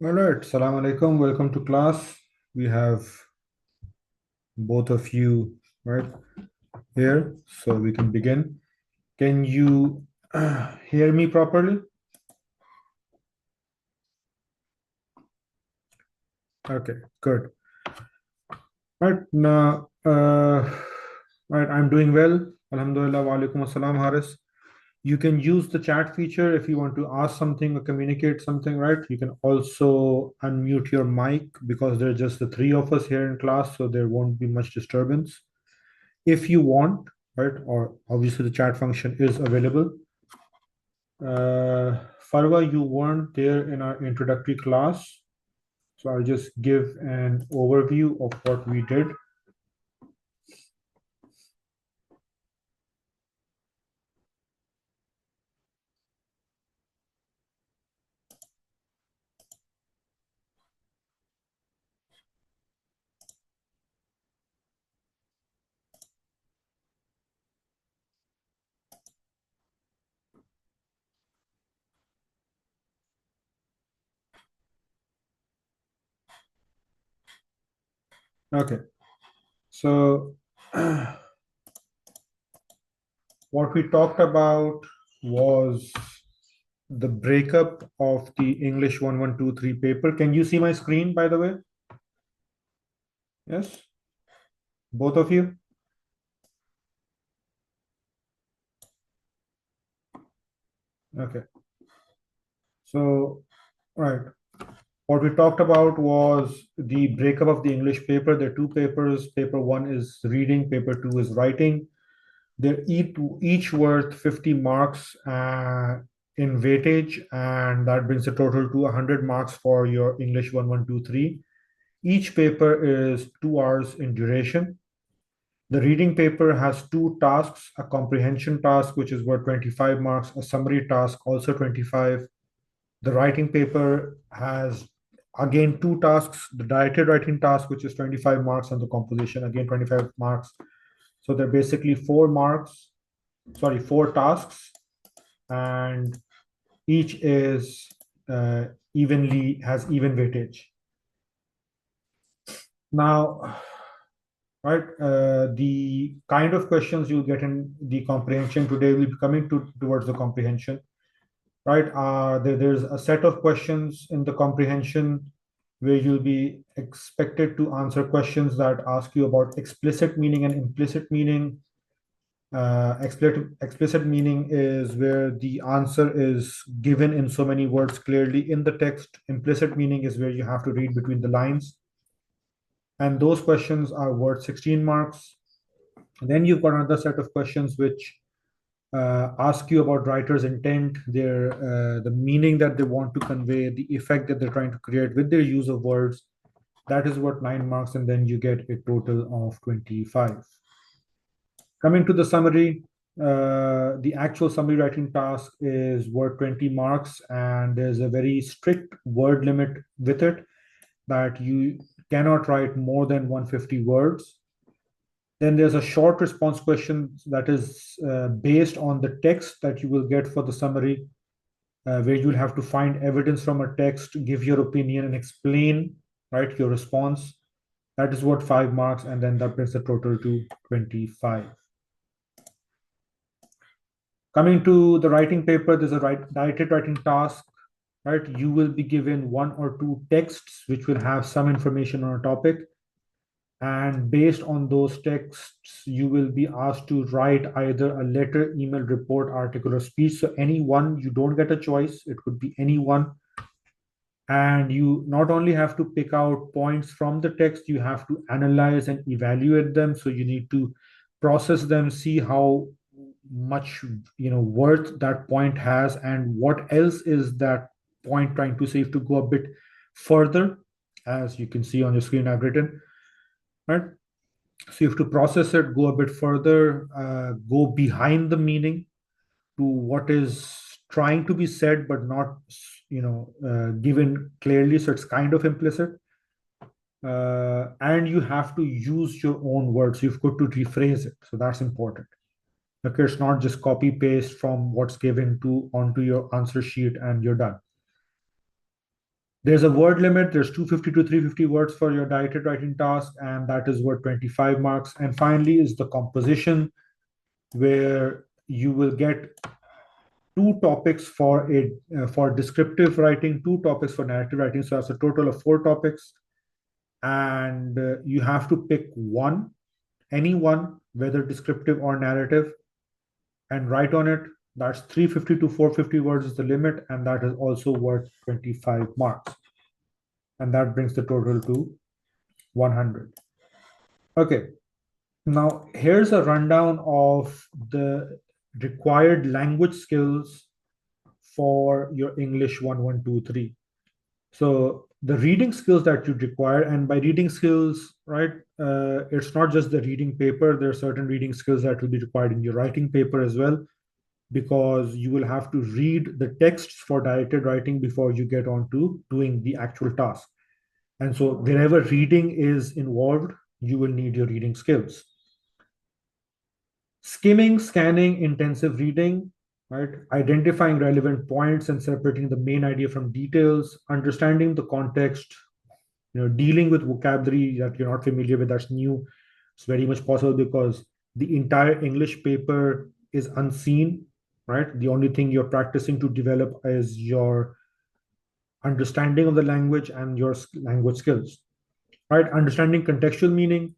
All right, Salam alaikum. Welcome to class. We have both of you right here, so we can begin. Can you hear me properly? Okay, good. Right now, right, I'm doing well. Alhamdulillah. Wa alaikum assalam, Haris. You can use the chat feature if you want to ask something or communicate something, right? You can also unmute your mic because there are just the three of us here in class, so there won't be much disturbance. If you want, right, or obviously the chat function is available. Farwa, you weren't there in our introductory class, so I'll just give an overview of what we did. Okay, so what we talked about was the breakup of the English 1123 paper. Can you see my screen, by the way? Yes, both of you? Okay, so, right. What we talked about was the breakup of the English paper. There are two papers. Paper one is reading, paper two is writing. They're each worth 50 marks in weightage, and that brings the total to 100 marks for your English 1123. Each paper is 2 hours in duration. The reading paper has two tasks, a comprehension task, which is worth 25 marks, a summary task, also 25. The writing paper has again two tasks, the directed writing task, which is 25 marks, and the composition, again 25 marks. So they're basically 4 tasks, and each is evenly has even weightage. Now, right, the kind of questions you get in the comprehension today will be coming towards the comprehension, right? There's a set of questions in the comprehension where you'll be expected to answer questions that ask you about explicit meaning and implicit meaning. Explicit meaning is where the answer is given in so many words clearly in the text. Implicit meaning is where you have to read between the lines. And those questions are worth 16 marks. And then you've got another set of questions which ask you about writer's intent, the meaning that they want to convey, the effect that they're trying to create with their use of words. That is worth 9 marks, and then you get a total of 25. Coming to the summary, the actual summary writing task is worth 20 marks, and there's a very strict word limit with it that you cannot write more than 150 words. Then there's a short response question that is based on the text that you will get for the summary, where you'll have to find evidence from a text, give your opinion, and explain, right, your response. That is worth 5 marks, and then that brings the total to 25. Coming to the writing paper, there's a directed writing task, right? You will be given one or two texts which will have some information on a topic. And based on those texts, you will be asked to write either a letter, email, report, article, or speech. So any one, you don't get a choice. It could be any one. And you not only have to pick out points from the text, you have to analyze and evaluate them. So you need to process them, see how much worth that point has, and what else is that point trying to say, to go a bit further. As you can see on your screen, I've written, right? So you have to process it, go a bit further, go behind the meaning to what is trying to be said, but not, given clearly. So it's kind of implicit. And you have to use your own words. You've got to rephrase it. So that's important. Okay, it's not just copy paste from what's given to onto your answer sheet and you're done. There's a word limit. There's 250 to 350 words for your directed writing task, and that is worth 25 marks. And finally is the composition, where you will get 2 topics for descriptive writing, 2 topics for narrative writing. So that's a total of 4 topics, and you have to pick one, any one, whether descriptive or narrative, and write on it. That's 350 to 450 words is the limit, and that is also worth 25 marks. And that brings the total to 100. Okay, now here's a rundown of the required language skills for your English 1123. So the reading skills that you require, and by reading skills, right, it's not just the reading paper. There are certain reading skills that will be required in your writing paper as well, because you will have to read the texts for directed writing before you get on to doing the actual task. And so wherever reading is involved, you will need your reading skills. Skimming, scanning, intensive reading, right? Identifying relevant points and separating the main idea from details, understanding the context, dealing with vocabulary that you're not familiar with, that's new. It's very much possible because the entire English paper is unseen, right? The only thing you're practicing to develop is your understanding of the language and your language skills, right? Understanding contextual meaning.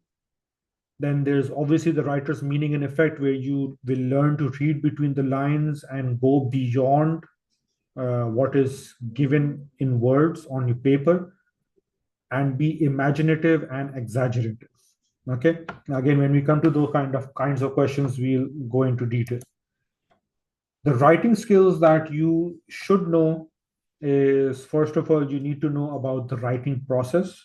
Then there's obviously the writer's meaning and effect, where you will learn to read between the lines and go beyond what is given in words on your paper, and be imaginative and exaggerative. Okay. Again, when we come to those kinds of questions, we'll go into detail. The writing skills that you should know is, first of all, you need to know about the writing process.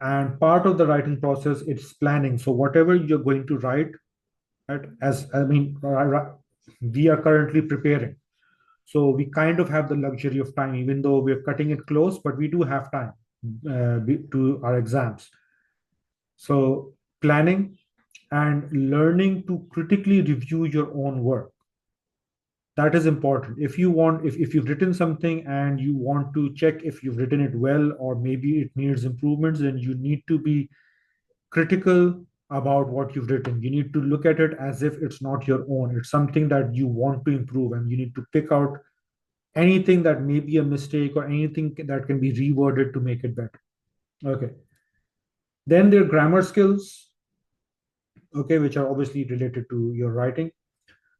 And part of the writing process, it's planning. So whatever you're going to write, right, we are currently preparing. So we kind of have the luxury of time, even though we're cutting it close, but we do have time to our exams. So planning and learning to critically review your own work. That is important. If you've written something and you want to check if you've written it well, or maybe it needs improvements, then you need to be critical about what you've written. You need to look at it as if it's not your own. It's something that you want to improve, and you need to pick out anything that may be a mistake or anything that can be reworded to make it better. Okay. Then there are grammar skills, okay, which are obviously related to your writing.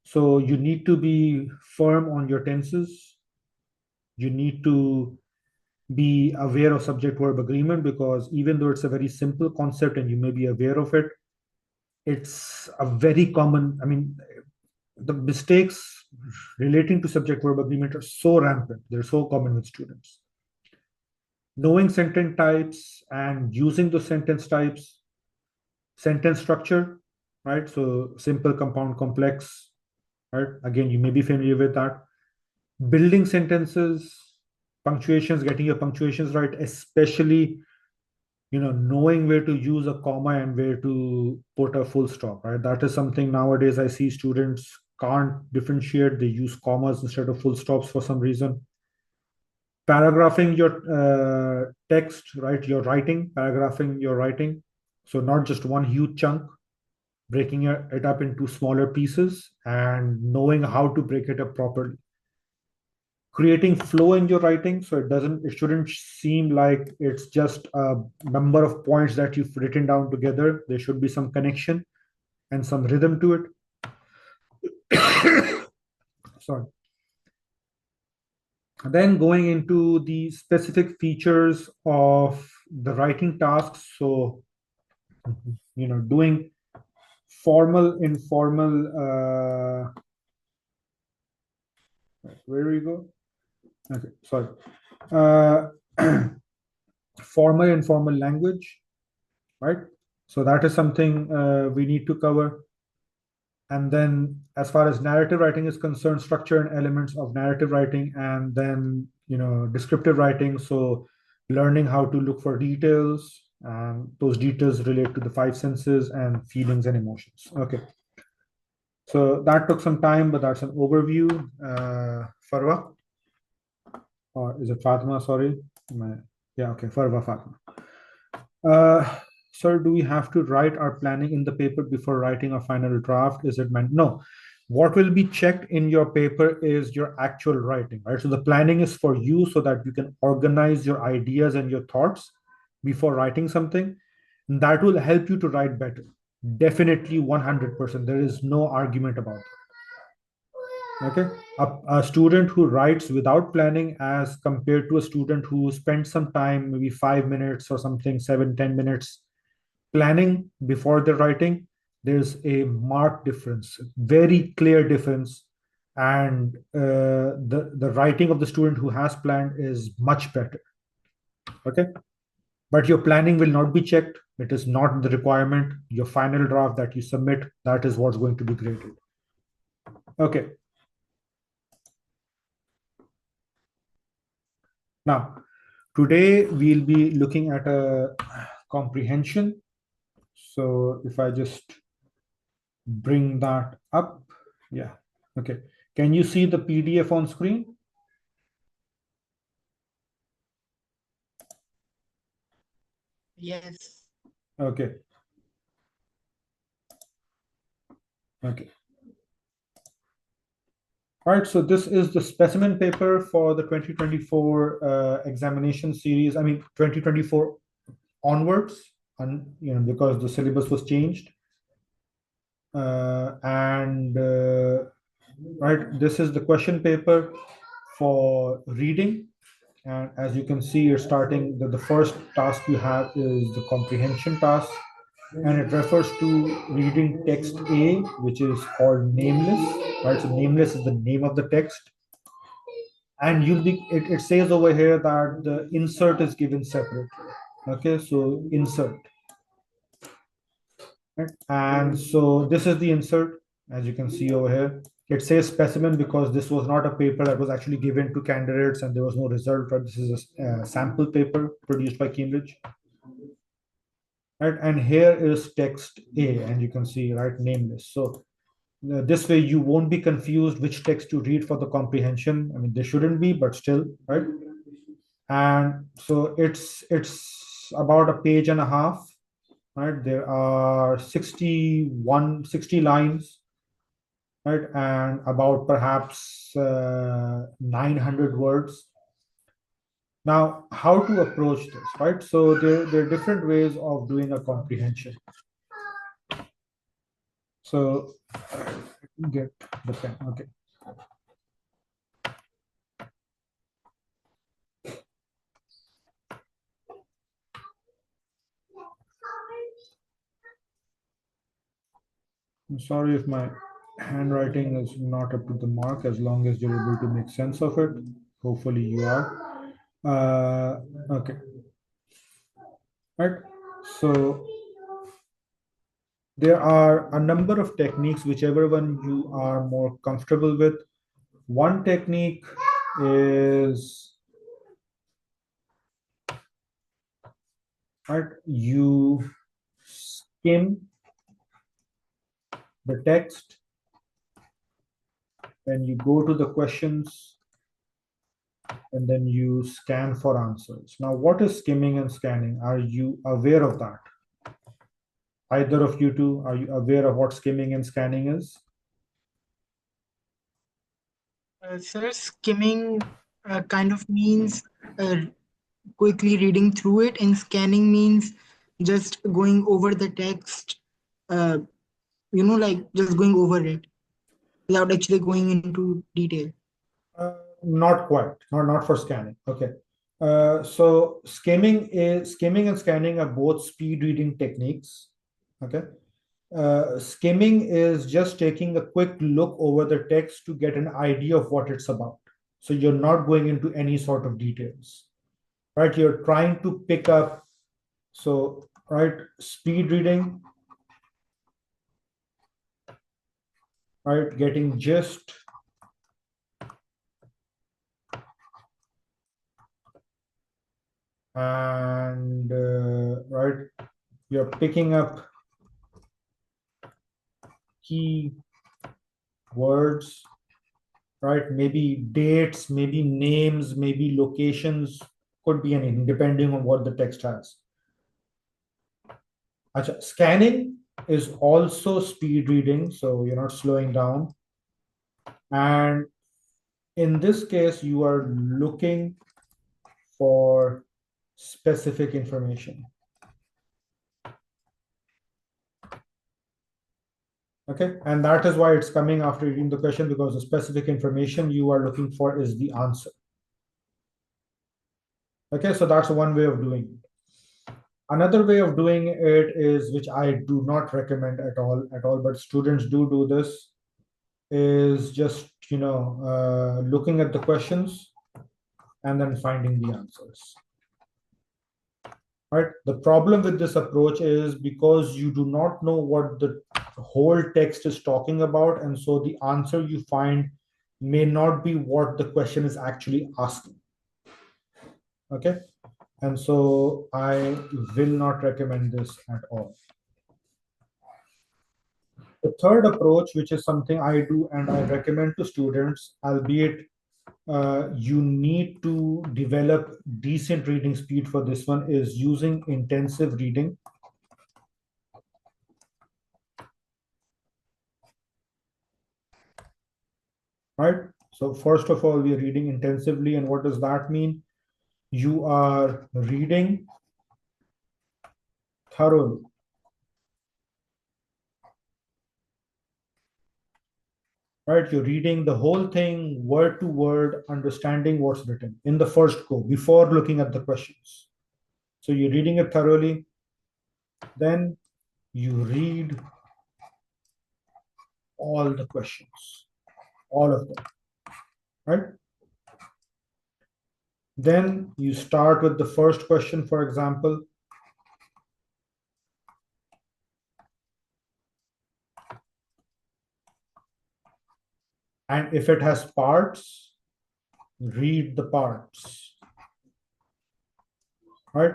So you need to be firm on your tenses. You need to be aware of subject verb agreement, because even though it's a very simple concept and you may be aware of it, it's a very common, the mistakes relating to subject verb agreement are so rampant. They're so common with students. Knowing sentence types and using those sentence types, sentence structure, right? So simple, compound, complex, right? Again, you may be familiar with that. Building sentences, punctuations, getting your punctuations right, especially knowing where to use a comma and where to put a full stop, right? That is something nowadays I see students can't differentiate. They use commas instead of full stops for some reason. Paragraphing your text, right? Your writing, paragraphing your writing. So not just one huge chunk, breaking it up into smaller pieces and knowing how to break it up properly. Creating flow in your writing, so it shouldn't seem like it's just a number of points that you've written down together. There should be some connection and some rhythm to it. Sorry. Then going into the specific features of the writing tasks. So doing formal, informal, where do we go? Okay, sorry. Formal, informal language, right? So that is something we need to cover. And then as far as narrative writing is concerned, structure and elements of narrative writing, and then, descriptive writing. So learning how to look for details, and those details relate to the 5 senses and feelings and emotions. Okay. So that took some time, but that's an overview. Farwa? Or is it Fatima? Sorry. Yeah, okay, Farwa Fatima. Uh, Sir, do we have to write our planning in the paper before writing a final draft? Is it meant? No. What will be checked in your paper is your actual writing, right? So the planning is for you so that you can organize your ideas and your thoughts before writing something. And that will help you to write better. Definitely 100%. There is no argument about it. Okay, a student who writes without planning as compared to a student who spends some time, maybe 5 minutes or something, 7, 10 minutes planning before the writing, there's a marked difference, very clear difference. And the writing of the student who has planned is much better. Okay, but your planning will not be checked. It is not the requirement. Your final draft that you submit, that is what's going to be graded. Okay, now today we'll be looking at a comprehension. So if I just bring that up, yeah, okay. Can you see the PDF on screen? Yes. Okay, okay. All right, so this is the specimen paper for the 2024 examination series. I mean, 2024 onwards, and because the syllabus was changed. And right, this is the question paper for reading. And as you can see, you're starting the first task you have is the comprehension task, and it refers to reading text A, which is called nameless, right? So nameless is the name of the text. And it says over here that the insert is given separately. Okay, so insert. Right? And so this is the insert, as you can see over here. It says specimen because this was not a paper that was actually given to candidates and there was no result, but this is a sample paper produced by Cambridge. Right? And here is text A, and you can see, right, nameless. So this way you won't be confused which text to read for the comprehension. I mean, they shouldn't be, but still, right? And so it's about a page and a half, right? There are 60 lines, right? And about perhaps 900 words. Now, how to approach this, right? So there are different ways of doing a comprehension. So get the pen, okay. I'm sorry if my handwriting is not up to the mark, as long as you're able to make sense of it. Hopefully you are. Okay, right. So there are a number of techniques, whichever one you are more comfortable with. One technique is, right, you skim the text, then you go to the questions, and then you scan for answers. Now, what is skimming and scanning? Are you aware of that? Either of you two, are you aware of what skimming and scanning is? Sir, skimming kind of means quickly reading through it, and scanning means just going over the text, uh, like just going over it without actually going into detail. Not quite. Not for scanning. Okay. So skimming and scanning are both speed reading techniques. Okay. Skimming is just taking a quick look over the text to get an idea of what it's about. So you're not going into any sort of details, right? You're trying to pick up. So, right, speed reading, right, getting gist, and right, you're picking up key words, right? Maybe dates, maybe names, maybe locations, could be anything depending on what the text has. Acha, scanning is also speed reading, so you're not slowing down. And in this case, you are looking for specific information. Okay, and that is why it's coming after reading the question, because the specific information you are looking for is the answer. Okay, so that's one way of doing it. Another way of doing it is, which I do not recommend at all, but students do this, is just looking at the questions and then finding the answers. Right. The problem with this approach is because you do not know what the whole text is talking about, and so the answer you find may not be what the question is actually asking. Okay, and so I will not recommend this at all. The third approach, which is something I do and I recommend to students, albeit you need to develop decent reading speed for this one, is using intensive reading. Right? So first of all, we are reading intensively, and what does that mean? You are reading thoroughly. Right? You're reading the whole thing word to word, understanding what's written in the first go before looking at the questions. So you're reading it thoroughly, then you read all the questions, all of them, right? Then you start with the first question, for example. And if it has parts, read the parts, right?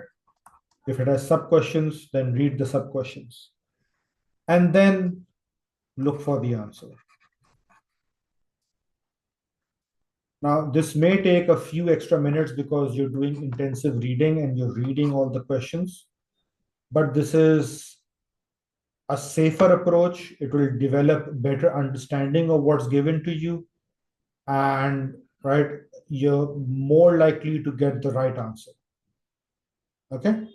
If it has sub questions, then read the sub questions. And then look for the answer. Now, this may take a few extra minutes because you're doing intensive reading and you're reading all the questions, but this is a safer approach. It will develop better understanding of what's given to you, and right, you're more likely to get the right answer. Okay,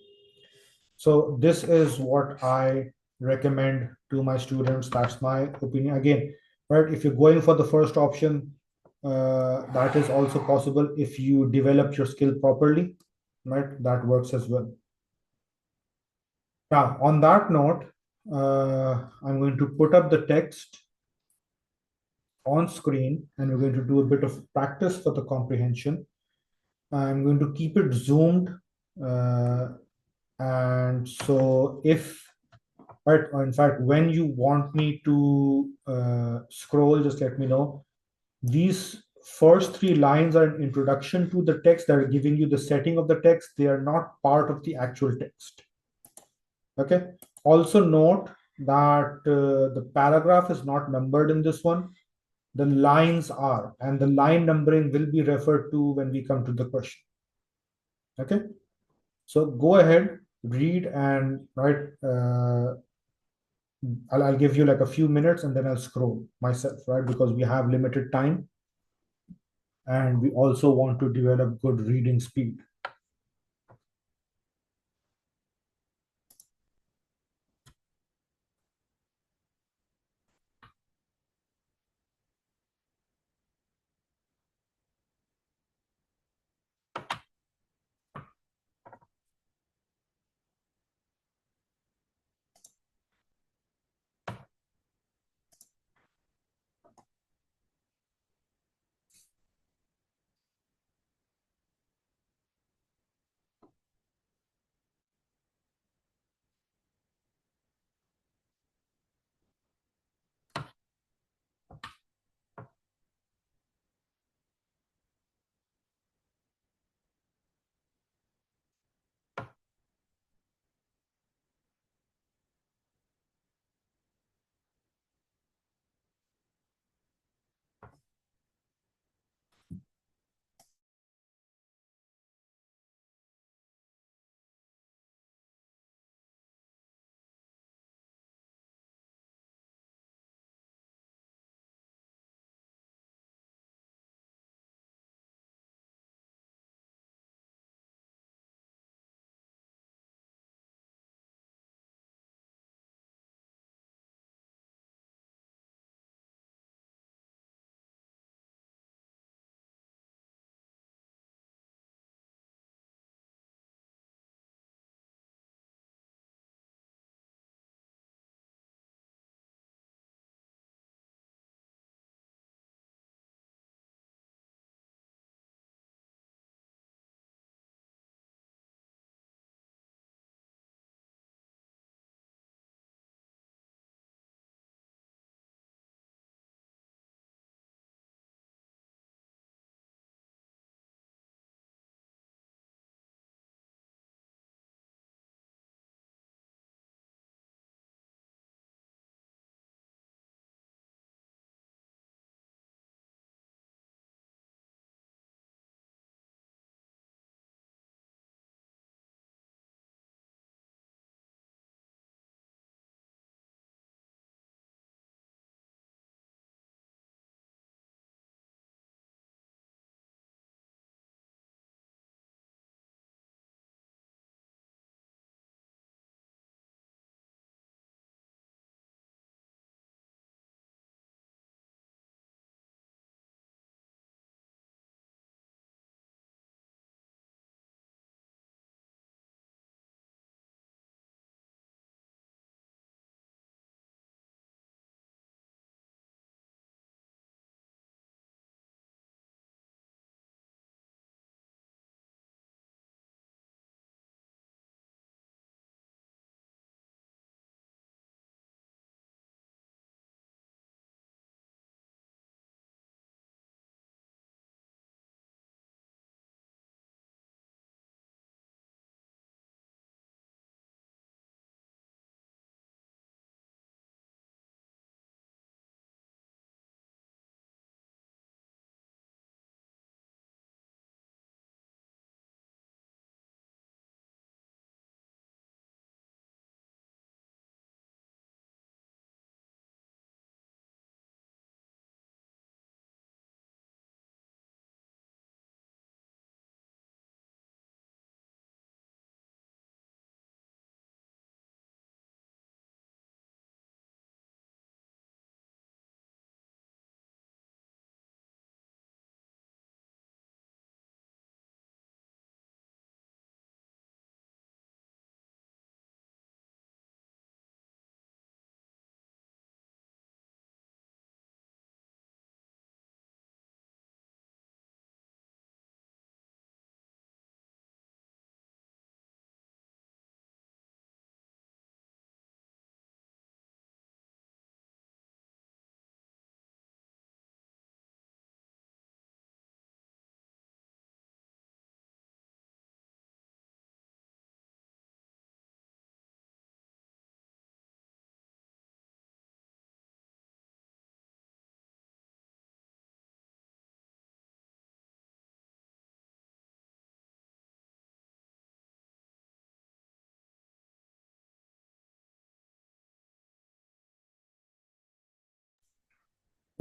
so this is what I recommend to my students. That's my opinion. Again, right, if you're going for the first option, that is also possible if you develop your skill properly, right? That works as well. Now, on that note, I'm going to put up the text on screen and we're going to do a bit of practice for the comprehension. I'm going to keep it zoomed. And so if, right, or in fact, when you want me to scroll, just let me know. These first three lines are an introduction to the text. They're giving you the setting of the text. They are not part of the actual text. Okay. Also note that the paragraph is not numbered in this one. The lines are, and the line numbering will be referred to when we come to the question. Okay. So go ahead, read, and write. I'll give you like a few minutes and then I'll scroll myself, right? Because we have limited time and we also want to develop good reading speed.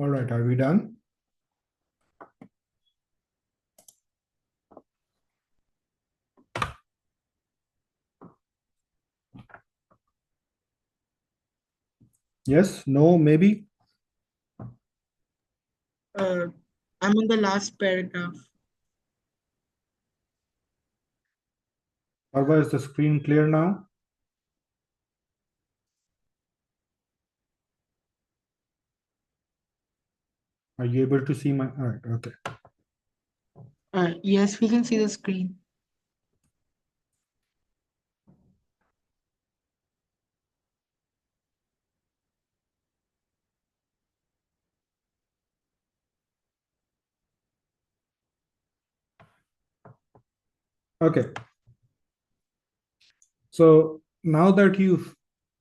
All right, are we done? Yes, no, maybe? I'm on the last paragraph. Arva, is the screen clear now? Are you able to see my, all right, okay. Yes, we can see the screen. Okay. So now that you've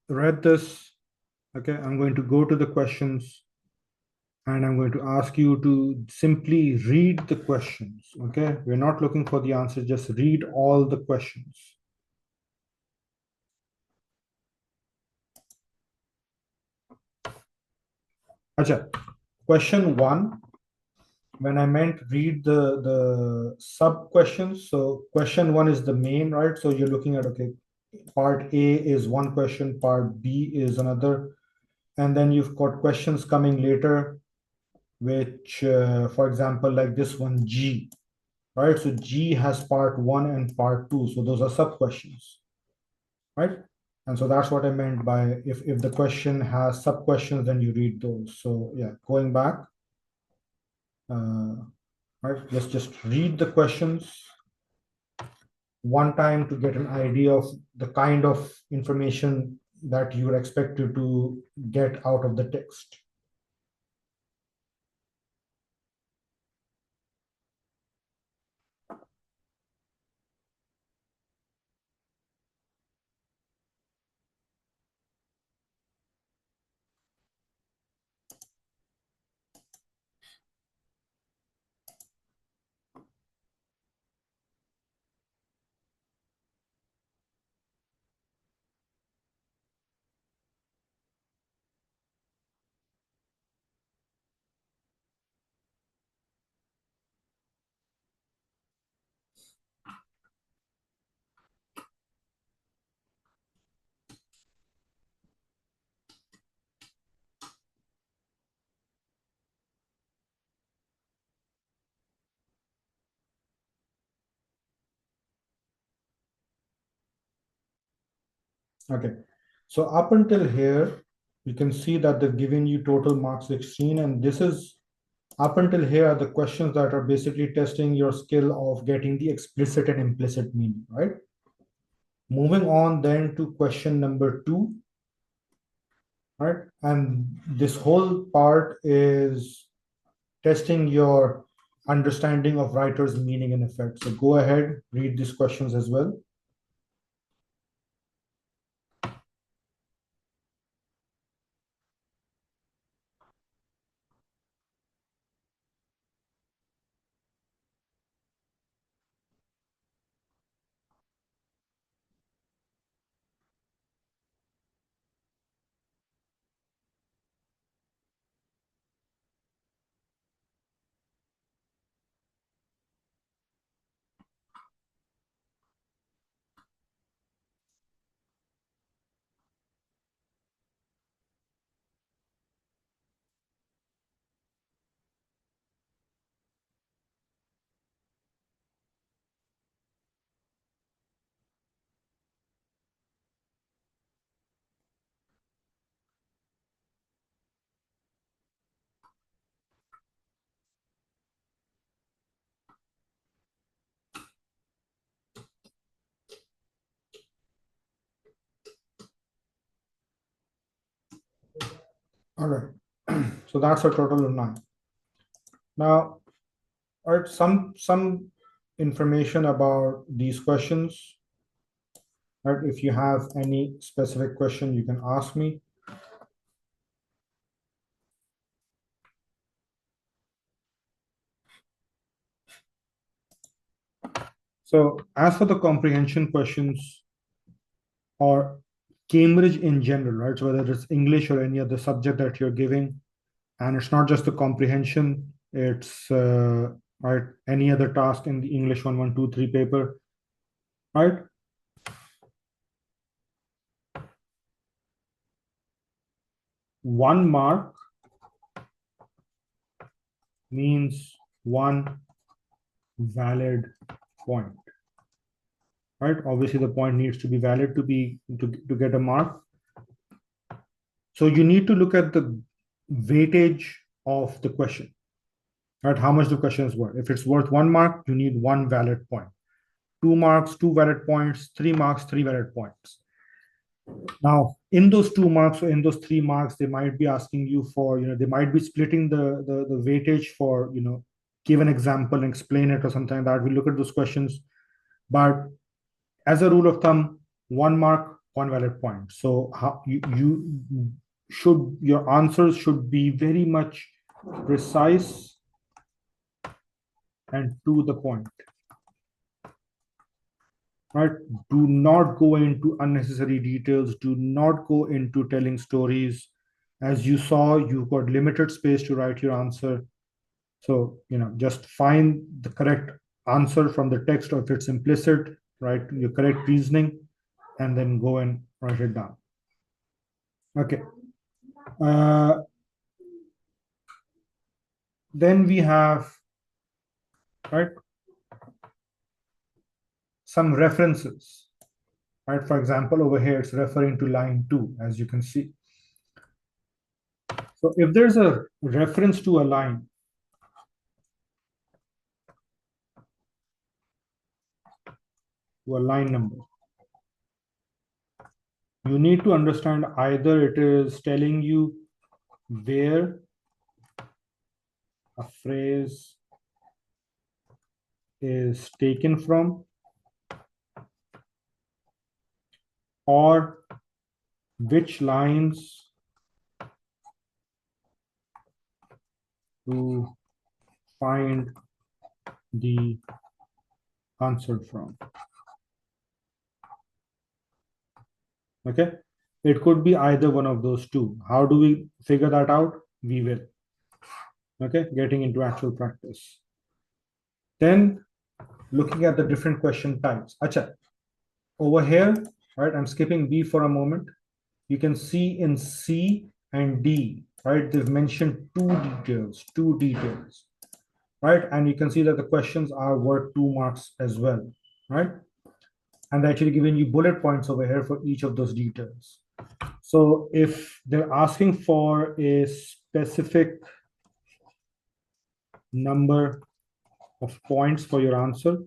read this, okay, I'm going to go to the questions and I'm going to ask you to simply read the questions, okay? We're not looking for the answer, just read all the questions. Acha, question one, when I meant read the sub questions, so question one is the main, right? So you're looking at, okay, part A is one question, part B is another, and then you've got questions coming later, which, for example, like this one, G, right? So G has part one and part two, so those are sub questions, right? And so that's what I meant by if the question has sub questions, then you read those. So yeah, going back, right? Just read the questions one time to get an idea of the kind of information that you're expected to get out of the text. Okay, so up until here, you can see that they've given you total mark 16, and this is up until here are the questions that are basically testing your skill of getting the explicit and implicit meaning, right? Moving on then to question number two, right? And this whole part is testing your understanding of writer's meaning and effect. So go ahead, read these questions as well. All right. So that's a total of 9. Now, all right, some information about these questions. Right? If you have any specific question, you can ask me. So as for the comprehension questions or Cambridge in general, right? So whether it's English or any other subject that you're giving, And it's not just the comprehension, it's right, any other task in the English 1123 paper, right? One mark means one valid point, right? Obviously, the point needs to be valid to get a mark. So you need to look at the weightage of the question, right? How much the question is worth. If it's worth 1 mark, you need 1 valid point. 2 marks, 2 valid points. 3 marks, 3 valid points. Now, in those 2 marks or in those 3 marks, they might be asking you for, they might be splitting the weightage for, give an example and explain it or something like that. We look at those questions. But as a rule of thumb, 1 mark, 1 valid point. So how your answers should be very much precise and to the point. Right? Do not go into unnecessary details. Do not go into telling stories. As you saw, you've got limited space to write your answer. So, just find the correct answer from the text, or if it's implicit, right, your correct reasoning, and then go and write it down. Okay. Then we have, right, some references. Right? For example, over here, it's referring to line 2, as you can see. So if there's a reference to a line, number, you need to understand either it is telling you where a phrase is taken from, or which lines to find the answer from. Okay, it could be either one of those two. How do we figure that out? We will. Okay, getting into actual practice. Then looking at the different question types. Acha, over here, right, I'm skipping B for a moment. You can see in C and D, right, they've mentioned two details, right? And you can see that the questions are worth 2 marks as well, right? And they're actually giving you bullet points over here for each of those details. So if they're asking for a specific number of points for your answer,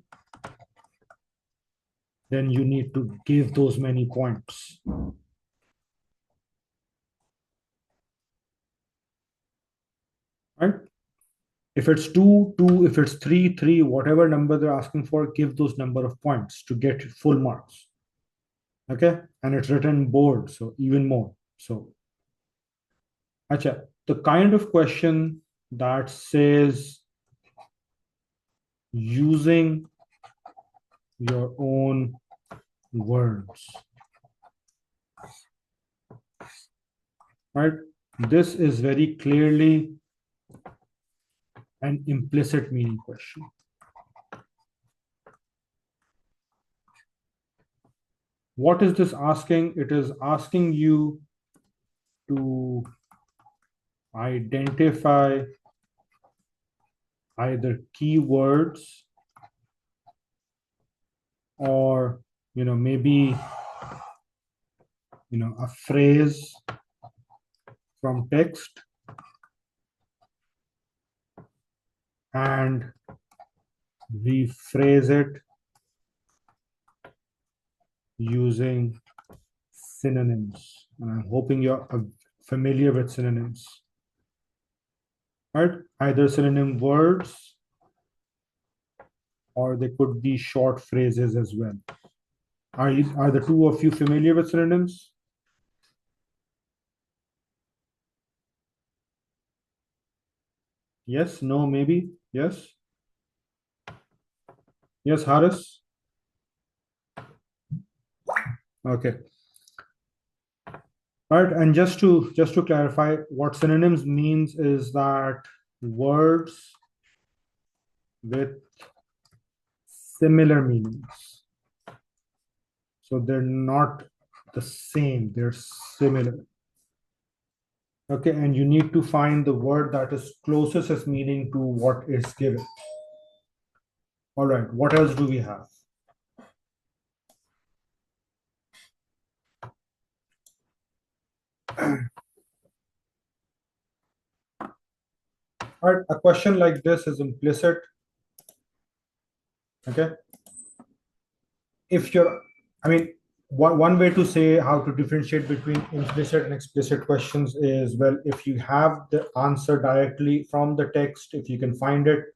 then you need to give those many points. Right? If it's 2, 2, if it's 3, 3, whatever number they're asking for, give those number of points to get full marks. Okay? And it's written bold, so even more. So, acha, the kind of question that says using your own words. Right? This is very clearly an implicit meaning question. What is this asking? It is asking you to identify either keywords or, maybe, a phrase from text and rephrase it using synonyms. And I'm hoping you're familiar with synonyms. Right? Either synonym words or they could be short phrases as well. Are the two of you familiar with synonyms? Yes, no, maybe, yes. Yes, Haris? Okay. Right, and just to clarify, what synonyms means is that words with similar meanings. So they're not the same, they're similar. Okay, and you need to find the word that is closest as meaning to what is given. All right, what else do we have? All right, a question like this is implicit. Okay, if you're, I mean, one way to say how to differentiate between implicit and explicit questions is, well, if you have the answer directly from the text, if you can find it,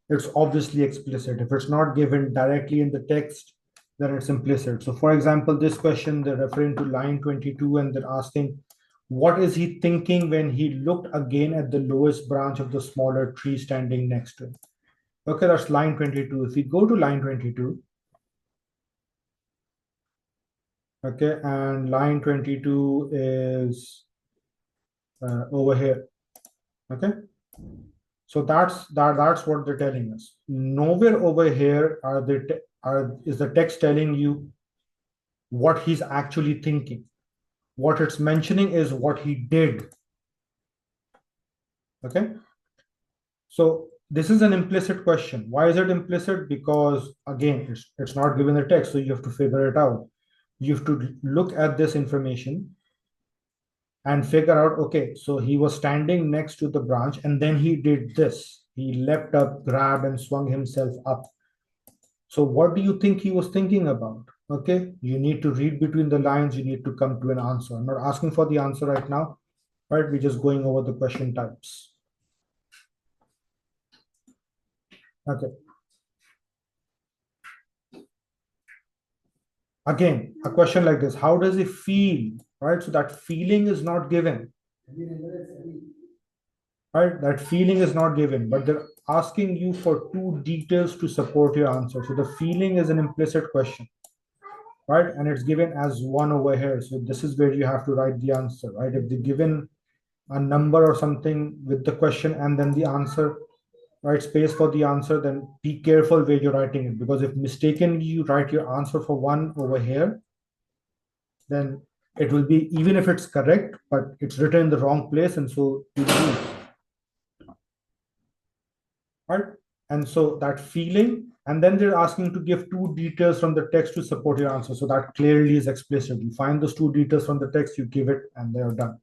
it's obviously explicit. If it's not given directly in the text, then it's implicit. So for example, this question, they're referring to line 22 and they're asking, what is he thinking when he looked again at the lowest branch of the smaller tree standing next to him? Okay, that's line 22. If we go to line 22, okay, and line 22 is over here, okay? So that's what they're telling us. Nowhere over here is the text telling you what he's actually thinking. What it's mentioning is what he did. Okay. So this is an implicit question. Why is it implicit? Because again, it's not given the text, so you have to figure it out. You have to look at this information and figure out, okay, so he was standing next to the branch and then he did this. He leapt up, grabbed, and swung himself up. So what do you think he was thinking about? Okay, you need to read between the lines, you need to come to an answer. I'm not asking for the answer right now, right? We're just going over the question types. Okay. Again, a question like this, how does he feel, right? So that feeling is not given, right? That feeling is not given, but they're asking you for two details to support your answer. So the feeling is an implicit question, right? And it's given as one over here. So this is where you have to write the answer, right? If they're given a number or something with the question and then the answer, right, space for the answer, then be careful where you're writing it, because if mistakenly you write your answer for one over here, then it will be, even if it's correct, but it's written in the wrong place, and so you lose, right? And so that feeling, and then they're asking to give two details from the text to support your answer. So that clearly is explicit. You find those two details from the text, you give it, and they're done.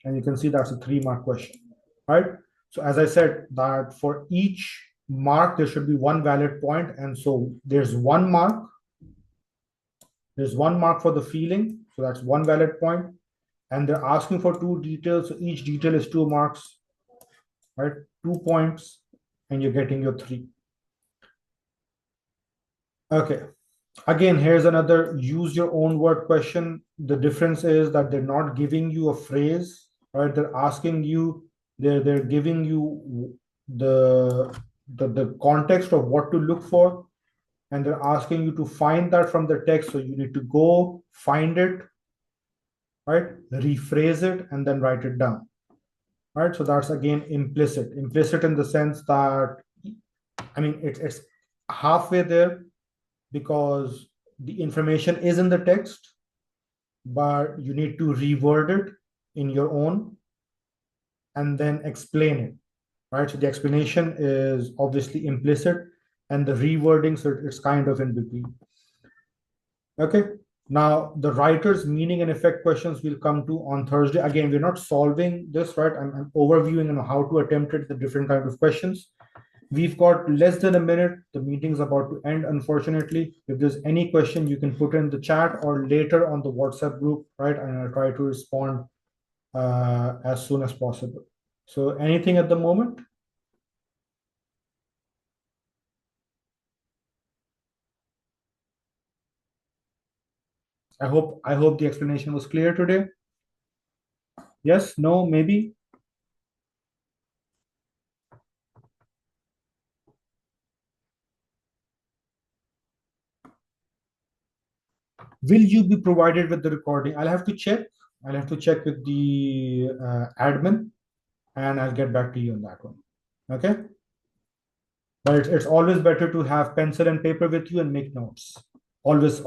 And you can see that's a 3-mark question, right? So as I said, that for each mark, there should be one valid point. And so there's 1 mark. There's 1 mark for the feeling. So that's one valid point. And they're asking for two details. So each detail is 2 marks, right? 2 points, and you're getting your 3. Okay. Again, here's another use your own word question. The difference is that they're not giving you a phrase, right? They're asking you, they're giving you the context of what to look for, and they're asking you to find that from the text. So you need to go find it, right? Rephrase it and then write it down. Right. So that's again implicit. Implicit in the sense that, I mean, it's halfway there, because the information is in the text, but you need to reword it in your own and then explain it, right? So the explanation is obviously implicit, and the rewording, so it's kind of in between. Okay. Now the writer's meaning and effect questions we'll come to on Thursday. Again, we're not solving this, right? I'm overviewing on how to attempt it, the different kind of questions. We've got less than a minute. The meeting's about to end, unfortunately. If there's any question, you can put in the chat or later on the WhatsApp group, right? And I'll try to respond as soon as possible. So anything at the moment? I hope the explanation was clear today. Yes, no, maybe? Will you be provided with the recording? I'll have to check. I'll have to check with the admin, and I'll get back to you on that one. Okay. But it's always better to have pencil and paper with you and make notes. Always